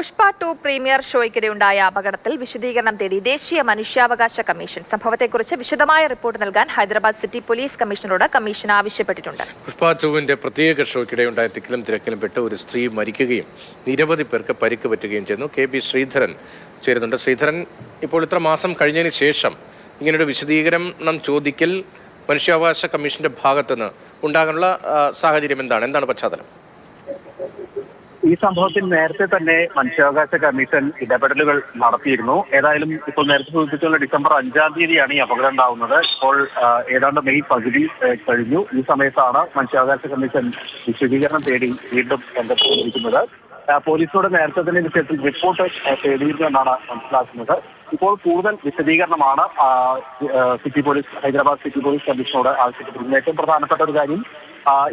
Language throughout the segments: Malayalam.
പുഷ്പ 2 പ്രീമിയർ ഷോയ്ക്കിടെയുണ്ടായ അപകടത്തിൽ വിശദീകരണം തേടി ദേശീയ മനുഷ്യാവകാശ കമ്മീഷൻ. സംഭവത്തെക്കുറിച്ച് വിശദമായ റിപ്പോർട്ട് നൽകാൻ ഹൈദരാബാദ് സിറ്റി പോലീസ് കമ്മീഷണറോട് കമ്മീഷൻ ആവശ്യപ്പെട്ടിട്ടുണ്ട്. പുഷ്പ 2 പ്രത്യേക ഷോയ്ക്കിടെയുണ്ടായ തിക്കിലും തിരക്കിലും പെട്ട് ഒരു സ്ത്രീ മരിക്കുകയും നിരവധി പേർക്ക് പരിക്ക് പറ്റുകയും ചെയ്യുന്നു. കെ.ബി. ശ്രീധരൻ ചേരുന്നുണ്ട്. ശ്രീധരൻ, ഇപ്പോൾ ഇത്ര മാസം കഴിഞ്ഞതിന് ശേഷം ഇങ്ങനൊരു വിശദീകരണം ചോദിക്കൽ മനുഷ്യാവകാശ കമ്മീഷന്റെ ഭാഗത്തുനിന്ന് ഉണ്ടാകാനുള്ള സാഹചര്യം എന്താണ് പശ്ചാത്തലം? ഈ സംഭവത്തിൽ നേരത്തെ തന്നെ മനുഷ്യാവകാശ കമ്മീഷൻ ഇടപെടലുകൾ നടത്തിയിരുന്നു. ഏതായാലും ഇപ്പോൾ നേരത്തെ സൂചിപ്പിച്ചുള്ള ഡിസംബർ 5-ാം തീയതിയാണ് ഈ അപകടം ഉണ്ടാവുന്നത്. ഇപ്പോൾ ഏതാണ്ട് മെയ് പകുതി കഴിഞ്ഞു. ഈ സമയത്താണ് മനുഷ്യാവകാശ കമ്മീഷൻ വിശദീകരണം തേടി വീണ്ടും രംഗത്ത്. പോലീസിനോട് നേരത്തെ തന്നെ വിഷയത്തിൽ റിപ്പോർട്ട് തേടിയിരുന്നു എന്നാണ് മനസ്സിലാക്കുന്നത്. ഇപ്പോൾ കൂടുതൽ വിശദീകരണമാണ് ഹൈദരാബാദ് സിറ്റി പോലീസ് കമ്മീഷനോട് ആവശ്യപ്പെട്ടിരിക്കുന്നത്. ഏറ്റവും പ്രധാനപ്പെട്ട ഒരു കാര്യം,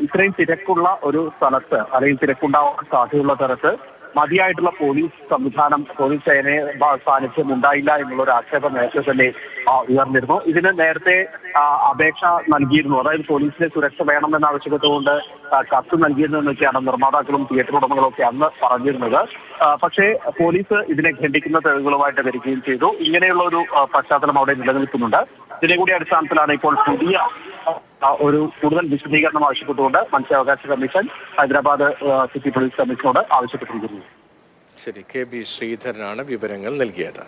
ഇത്രയും തിരക്കുള്ള ഒരു സ്ഥലത്ത് അല്ലെങ്കിൽ തിരക്കുണ്ടാവാൻ സാധ്യതയുള്ള തരത്ത് മതിയായിട്ടുള്ള പോലീസ് സംവിധാനം, പോലീസ് സേനയെ സാന്നിധ്യം ഉണ്ടായില്ല എന്നുള്ള ഒരു ആക്ഷേപം നേരത്തെ തന്നെ ഉയർന്നിരുന്നു. ഇതിന് നേരത്തെ അപേക്ഷ നൽകിയിരുന്നു. അതായത് പോലീസിലെ സുരക്ഷ വേണമെന്ന് ആവശ്യപ്പെട്ടുകൊണ്ട് കത്ത് നൽകിയിരുന്നു എന്നൊക്കെയാണ് നിർമ്മാതാക്കളും തിയേറ്റർ ഉടമകളും ഒക്കെ അന്ന് പറഞ്ഞിരുന്നത്. പക്ഷേ പോലീസ് ഇതിനെ ഖണ്ഡിക്കുന്ന തെളിവുകളുമായിട്ട് വരികയും ചെയ്തു. ഇങ്ങനെയുള്ള ഒരു പശ്ചാത്തലം അവിടെ നിലനിൽക്കുന്നുണ്ട്. ഇതിന്റെ കൂടി അടിസ്ഥാനത്തിലാണ് ഇപ്പോൾ പുതിയ ഒരു കൂടുതൽ വിശദീകരണം ആവശ്യപ്പെട്ടുകൊണ്ട് മനുഷ്യാവകാശ കമ്മീഷൻ ഹൈദരാബാദ് സിറ്റി പോലീസ് കമ്മീഷനോട് ആവശ്യപ്പെട്ടിരിക്കുന്നത്. ശരി, കെ.ബി. ശ്രീധരനാണ് വിവരങ്ങൾ നൽകിയത്.